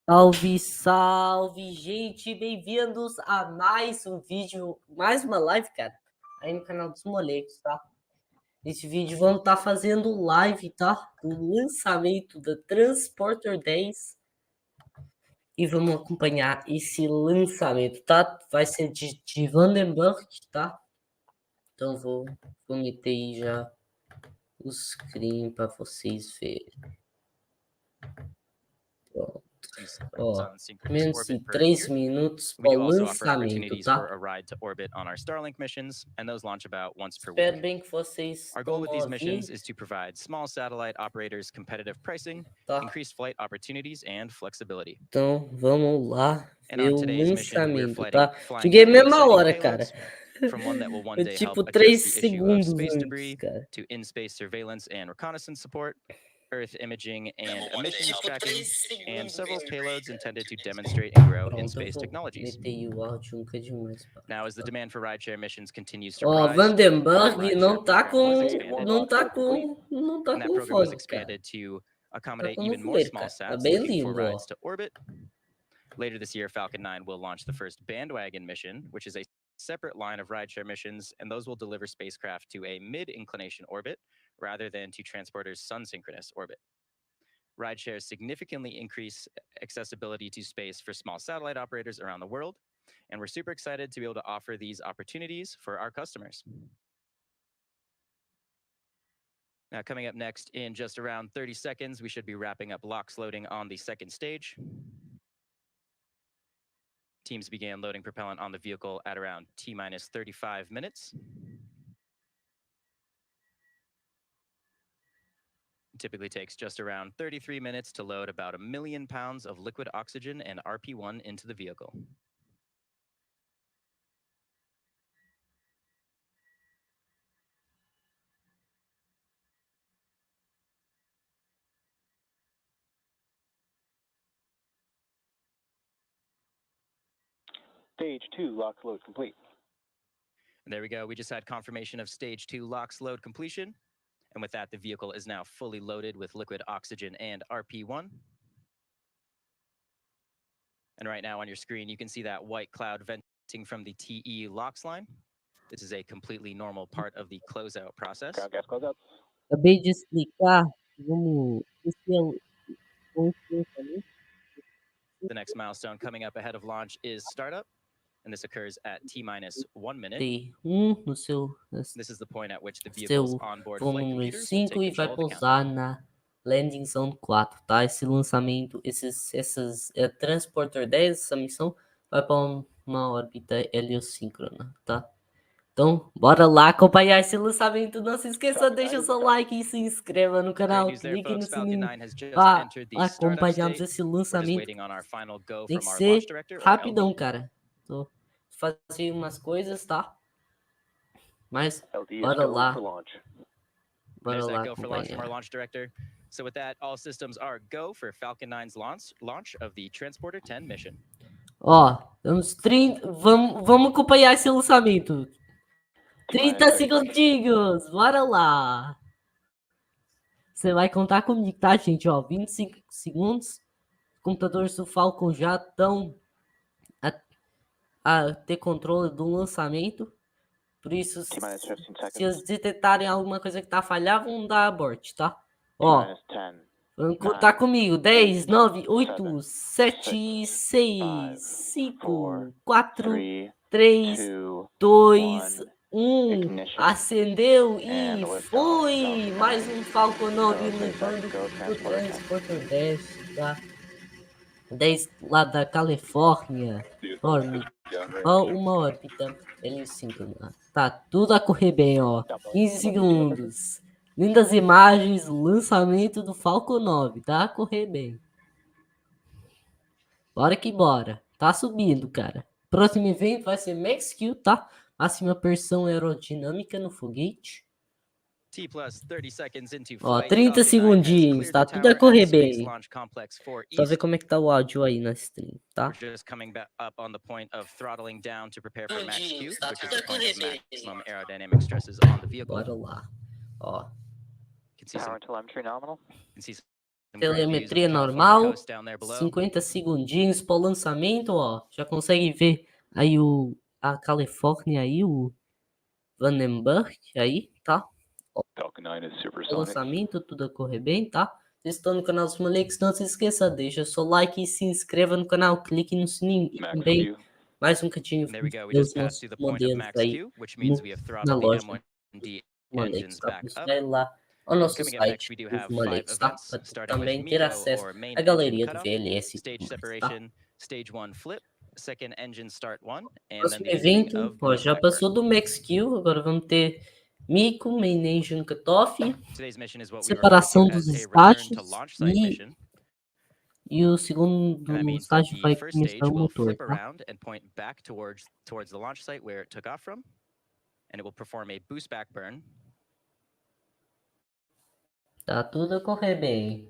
Salve, salve, gente! Bem-vindos a mais um vídeo, mais uma live, cara, aí no canal dos Molecos, tá? Nesse vídeo vamos estar fazendo live, tá? Do lançamento da Transportor 10 e vamos acompanhar esse lançamento, tá? Vai ser de Vandenberg, tá? Então vou meter aí já o screen para vocês verem. Pronto. Ó, menos de 3 minutos para o lançamento, tá? Espero bem que vocês estão ouvindo. Tá. Então, vamos lá ver o lançamento, tá? Cheguei a mesma hora, cara. É tipo 3 segundos antes, cara. Earth imaging and emissions Tipo tracking, 3 and segundos several antes. payloads intended to demonstrate and grow in Pronto, eu space vou technologies. meter o áudio um bocadinho mais baixo. Now, as the Tá? demand for rideshare missions continues to Ó, rise, Vandenberg não tá com and that program was fone, cara. expanded to Tá accommodate com even more voeiro, small cara. Tá sats bem looking for lindo, ó. rides to orbit. Later this year, Falcon 9 will launch the first bandwagon mission, which is a separate line of rideshare missions, and those will deliver spacecraft to a mid-inclination orbit rather than to Transporter's sun-synchronous orbit. Rideshares significantly increase accessibility to space for small satellite operators around the world, and we're super excited to be able to offer these opportunities for our customers. Now, coming up next in just around 30 seconds, we should be wrapping up LOX loading on the second stage. Teams began loading propellant on the vehicle at around T-minus 35 minutes. It typically takes just around 33 minutes to load about 1 million pounds of liquid oxygen and RP1 into the vehicle. Stage 2 LOX load complete. And there we go. We just had confirmation of stage 2 LOX load completion. And with that, the vehicle is now fully loaded with liquid oxygen and RP1. And right now on your screen, you can see that white cloud venting from the TE LOX line. This is a completely normal part of the closeout process. Gas closeout. Acabei de explicar. The next milestone coming up ahead of launch is startup, and this occurs at T-minus 1 minute. No seu, This is the point at which the vehicle's onboard flight número computers will 5 take e vai control of the countdown. pousar na Landing Zone 4, tá? Esse lançamento, Transportor 10, essa missão, vai para uma órbita heliosíncrona, tá? Então, bora lá acompanhar esse lançamento. Não se esqueça, deixa o seu like e se inscreva no canal. Clique no sininho para acompanharmos esse lançamento. Tem que ser rapidão, cara. Tô fazendo umas coisas, tá? Mas bora lá. There's that go for launch from our launch director. So with that, all systems are go for Falcon 9's launch of the Transporter 10 mission. Ó, vamos acompanhar esse lançamento. 30 segundinhos, bora lá. Você vai contar comigo, tá, gente? Ó, 25 segundos. Os computadores do Falcon já estão a ter controle do lançamento. Por isso, se eles detectarem alguma coisa que tá falhando, vão dar abort, tá? Ó, vamos contar comigo. 10, 9, 8, 7, 6, 5, 4, 3, 2, 1. Acendeu e foi! Mais um Falcon 9 levando o Transportor 10, tá? 10 lá da Califórnia. Ó, uma órbita heliosíncrona. Tá tudo a correr bem, ó. 15 segundos. Lindas imagens, lançamento do Falcon 9. Tá a correr bem. Bora que bora. Tá subindo, cara. Próximo evento vai ser Max Q, tá? Máxima pressão aerodinâmica no foguete. Ó, 30 segundinhos, tá tudo a correr bem. Só ver como é que tá o áudio aí na stream, tá? Segundinhos, tá tudo a correr bem. Bora lá. Ó. Power telemetry nominal. telemetria normal, 50 segundinhos para o lançamento, ó. Já consegue ver aí a Califórnia aí, o Vandenberg aí, tá? Ó, o lançamento, tudo a correr bem, tá? Vocês estão no canal dos Molecos, não se esqueça, deixa seu like e se inscreva no canal, clique no sininho e também mais um cantinho dos nossos modelos aí na loja dos Molecos, tá? Vai lá ao nosso site dos Molecos, tá? Para também ter acesso à galeria do VLS e tudo mais, tá? Próximo evento, ó, já passou do Max Kill, agora vamos ter Mico, Main Engine Cutoff, separação dos estágios e o segundo estágio vai começar o motor, tá? Tá tudo a correr bem.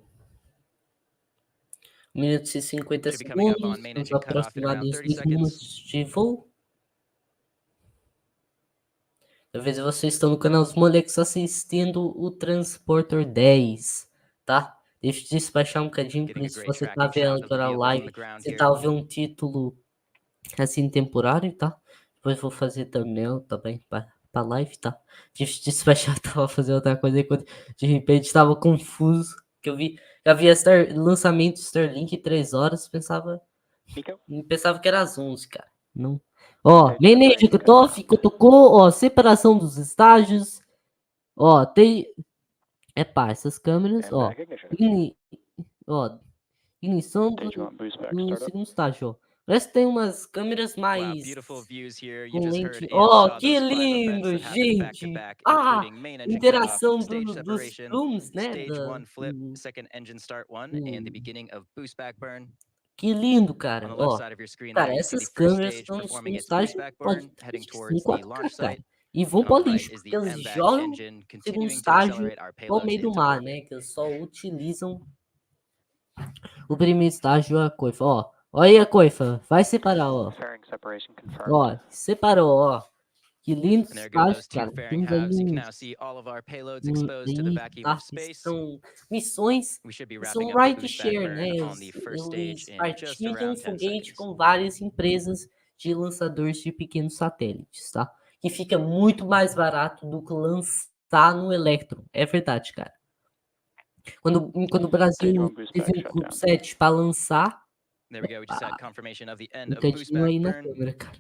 1 minuto e 50 segundos, vamos aproximar dos 10 minutos de voo. Talvez vocês estão no canal dos Molecos assistindo o Transportor 10, tá? Deixa eu despachar um bocadinho, por isso se você tá vendo agora a live, você tá ouvindo um título assim temporário, tá? Depois vou fazer thumbnail também pra live, tá? Deixa eu despachar, tava fazendo outra coisa enquanto de repente tava confuso, que eu já vi lançamento Starlink 3 horas, pensava que era às 11, cara. Não. Ó, manage cutoff, tocou, ó, separação dos estágios. Ó, tem. Essas câmeras, ó. Ignição do segundo estágio, ó. Parece que tem umas câmeras mais com lente. Ó, que lindo, gente! Ah, interação dos zooms, né? Que lindo, cara. Ó, cara, essas câmeras estão no segundo estágio, pode em 4K, cara. E vão para o lixo, porque eles jogam o segundo estágio no meio do mar, né? Que eles só utilizam o primeiro estágio, a coifa. Ó, olha aí a coifa. Vai separar, ó. Ó, separou, ó. Que lindo estágio, cara. Temos aí são missões, são ride-share, né? Eles partilham um foguete com várias empresas de lançadores de pequenos satélites, tá? Que fica muito mais barato do que lançar no Electron. É verdade, cara. Quando o Brasil teve um CubeSat para lançar, um cantinho aí na câmera, cara.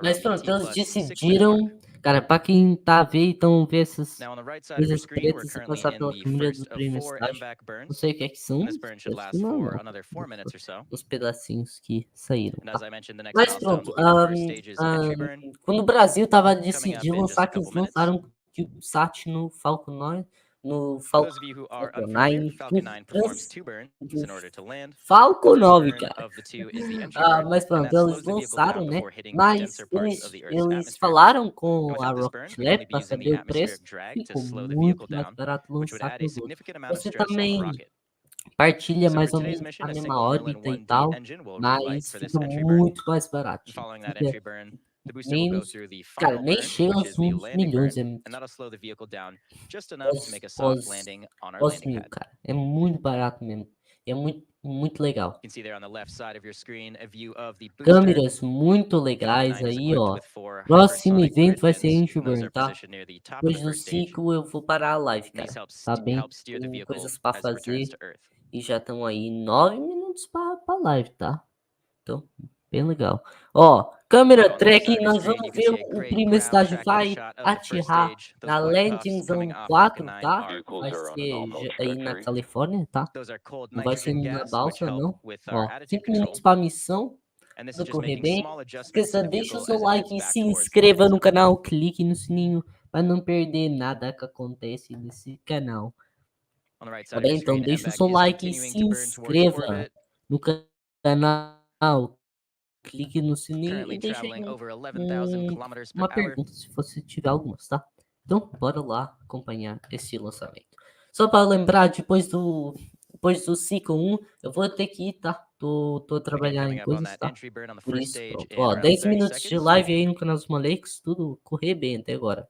Mas pronto, eles decidiram, cara, pra quem tá vendo, então ver essas coisas pretas e passar pela câmera do primeiro estágio, não sei o que é que são, os pedacinhos que saíram, tá? Mas pronto, quando o Brasil tava decidindo lançar, que eles lançaram o CubeSat no Falcon 9, no Falcon 9, Falcon 9, cara. Mas pronto, eles lançaram, né? Mas eles falaram com a Rocket Lab para saber o preço. Ficou muito mais barato lançar que os outros. Você também partilha mais ou menos a mesma órbita e tal, mas fica muito mais barato. Fica menos, cara, nem chega aos uns milhões. Pós mil, cara. É muito barato mesmo. É muito legal. Câmeras muito legais aí, ó. Próximo evento vai ser Engine, tá? Depois do ciclo eu vou parar a live, cara. Tá bem? Tem coisas pra fazer. E já estão aí 9 minutos pra live, tá? Então, bem legal. Ó, câmera track, nós vamos ver o primeiro estágio vai atirar na Landing Zone 4, tá? Vai ser aí na Califórnia, tá? Não vai ser na balsa, não. Ó, 5 minutos para missão. Tudo correr bem. Esqueça, deixa o seu like e se inscreva no canal. Clique no sininho para não perder nada que acontece nesse canal. Tá bem? Então deixa o seu like e se inscreva no canal. Clique no sininho e deixa aí uma pergunta, se você tiver algumas, tá? Então, bora lá acompanhar esse lançamento. Só para lembrar, depois do ciclo 1, eu vou ter que ir, tá? Tô trabalhando em coisas, tá? Por isso, pronto. Ó, 10 minutos de live aí no canal dos Molecos, tudo correr bem até agora.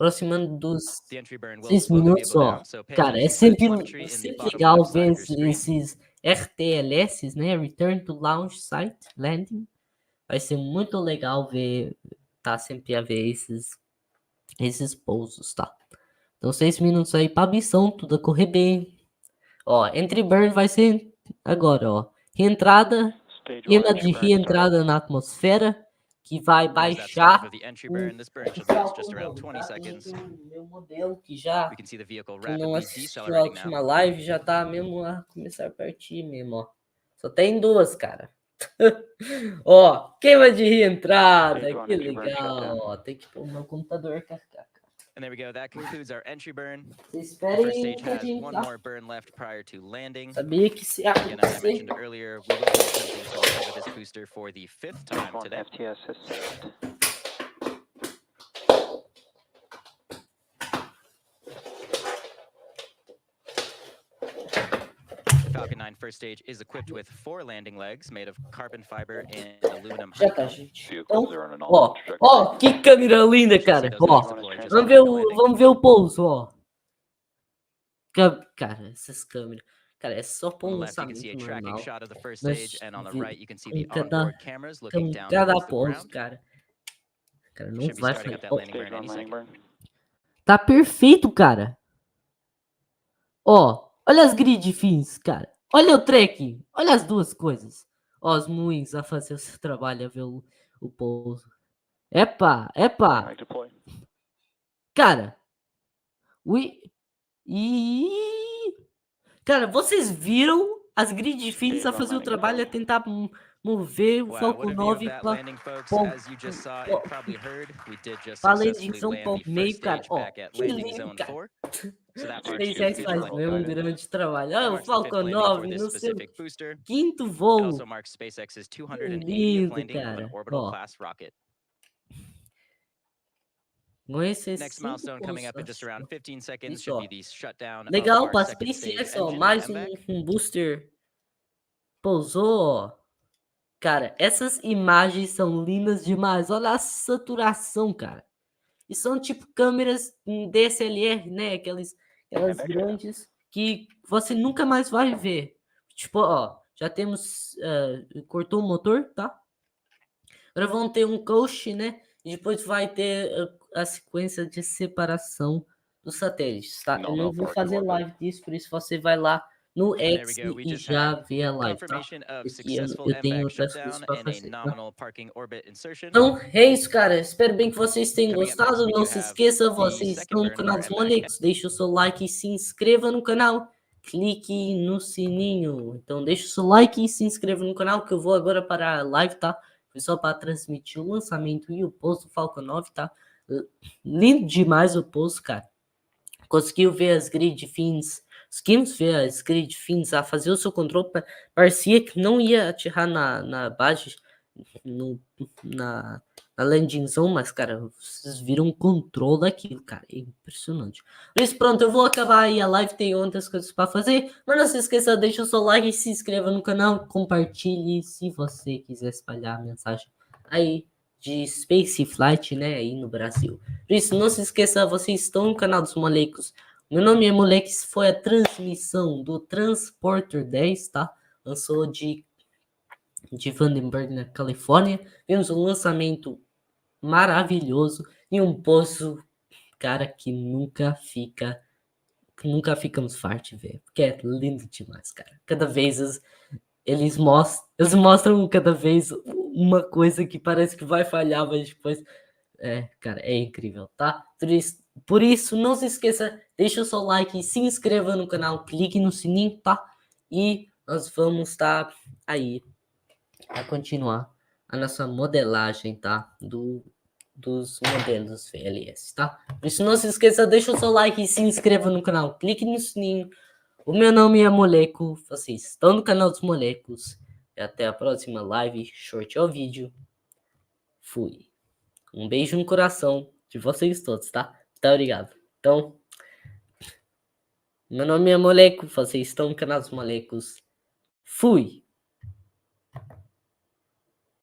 aproximando dos The entry burn will 6 slow the minutos, vehicle ó. down, so pay Cara, é attention to the sempre, telemetry in the sempre bottom legal left side ver of your screen. esses RTLS, né? Return to Launch Site Landing. Vai ser muito legal ver, tá? Sempre a ver esses pousos, tá? Então, 6 minutos aí pra missão, tudo a correr bem. Ó, entry burn vai ser agora, ó. Reentrada, queima de reentrada na atmosfera, que vai There's that start baixar of the entry o burn. This burn should last just Falcon around 9, 20 tá? Tem seconds. aqui o meu modelo que já, We can see the vehicle quem não rapidly assistiu a decelerating última now. live, já tá mesmo a começar a partir mesmo, ó. Só tem duas, cara. Ó, queima de reentrada, que legal, ó. Tem que pôr o meu computador, cara. And there we go. That concludes our entry burn. Vocês The first esperem stage um has pouquinho, one tá? more burn left prior to landing. Sabia que se Again, as I acontecer, mentioned earlier, we will be attempting to recover this booster for the 5th time today. FTS has saved. The Falcon 9 first stage is equipped with 4 landing legs made of carbon fiber and aluminum já tá, honeycomb. gente. Vehicles Então, are on an ó, all trajectory. ó, que câmera linda, You should see cara. those Ó, legs deploy just prior to landing. vamos ver o pouso, ó. Cara, essas câmeras. Cara, é só On pôr the um left, you can see a lançamento tracking normal. shot of the first Mas stage, and on the vi- right, you can see com the cada- onboard cameras looking Com down cada towards the pouso, ground. cara. Cara, não Should be vai starting up falhar. that Ó, landing burn Stage any 1 landing second. burn. tá perfeito, cara. Ó, olha as grid fins, cara. Olha o tracking. Olha as duas coisas. Ó, os moinhos a fazer o seu trabalho, a ver o pouso. Epa. Dynamic deploy. Cara. Cara, vocês viram as grid fins a fazer o trabalho, a tentar mover o Wow, Falcon what a view of 9 that pra landing, folks. bom, As you just saw ó, and probably heard, we did just pra successfully landing zone land the meio, first cara. stage Ó, back at que landing lindo, zone cara. 4. So that marks Stage the Vocês two, official fazem all mesmo um guided. grande trabalho. That Ah, o marks the 5th Falcon landing for 9 this no seu specific booster. quinto It voo. also marks SpaceX's 280th Lindo, landing of an cara. orbital Ó, class rocket. com esses Next 5 milestone coming up in just pousos. around 15 seconds Isso, should ó. be the shutdown of Legal, our pra second stage SpaceX, ó, engine mais and MVAC. um booster pousou, ó. Cara, essas imagens são lindas demais. Olha a saturação, cara. E são tipo câmeras DSLR, né? Aquelas grandes que você nunca mais vai ver. Tipo, ó, já temos... cortou o motor, tá? Agora vão ter um coach, né? E depois vai ter a sequência de separação dos satélites, tá? Eu não vou fazer live disso, por isso você vai lá no X There we go. We e just já had vê a live, tá? confirmation of Porque eu successful tenho MVAC outras coisas shutdown para and a fazer, tá? nominal parking orbit insertion. Então, é isso, cara. Espero bem que vocês tenham Coming up gostado. next, we Não do se have esqueça, the vocês second estão no burn of canal our dos MVAC. Molecos. Deixa o seu like e se inscreva no canal. Clique no sininho. Então, deixa o seu like e se inscreva no canal, que eu vou agora para a live, tá? Foi só para transmitir o lançamento e o post do Falcon 9, tá? Lindo demais o post, cara. Conseguiu ver as grid fins. Conseguimos ver as grid fins a fazer o seu controle. Parecia que não ia atirar na base, na landing zone, mas, cara, vocês viram o controle daquilo, cara. É impressionante. Por isso, pronto, eu vou acabar aí a live. Tem outras coisas para fazer. Mas não se esqueça, deixa o seu like e se inscreva no canal. Compartilhe se você quiser espalhar a mensagem aí de Space Flight, né, aí no Brasil. Por isso, não se esqueça, vocês estão no canal dos Molecos. Meu nome é Molecos, foi a transmissão do Transportor 10, tá? Lançou de Vandenberg, na Califórnia. Vimos um lançamento maravilhoso e um poço, cara, que nunca ficamos fartos de ver, porque é lindo demais, cara. Cada vez eles mostram cada vez uma coisa que parece que vai falhar, mas depois cara, é incrível, tá? Por isso, não se esqueça, deixa o seu like, se inscreva no canal, clique no sininho, tá? E nós vamos estar aí a continuar a nossa modelagem, tá? Dos modelos VLS, tá? Por isso, não se esqueça, deixa o seu like e se inscreva no canal, clique no sininho. O meu nome é Moleco, vocês estão no canal dos Molecos. E até a próxima live, short ou vídeo. Fui. Um beijo no coração de vocês todos, tá? Muito obrigado. Então, meu nome é Moleco, vocês estão no canal dos Molecos. Fui!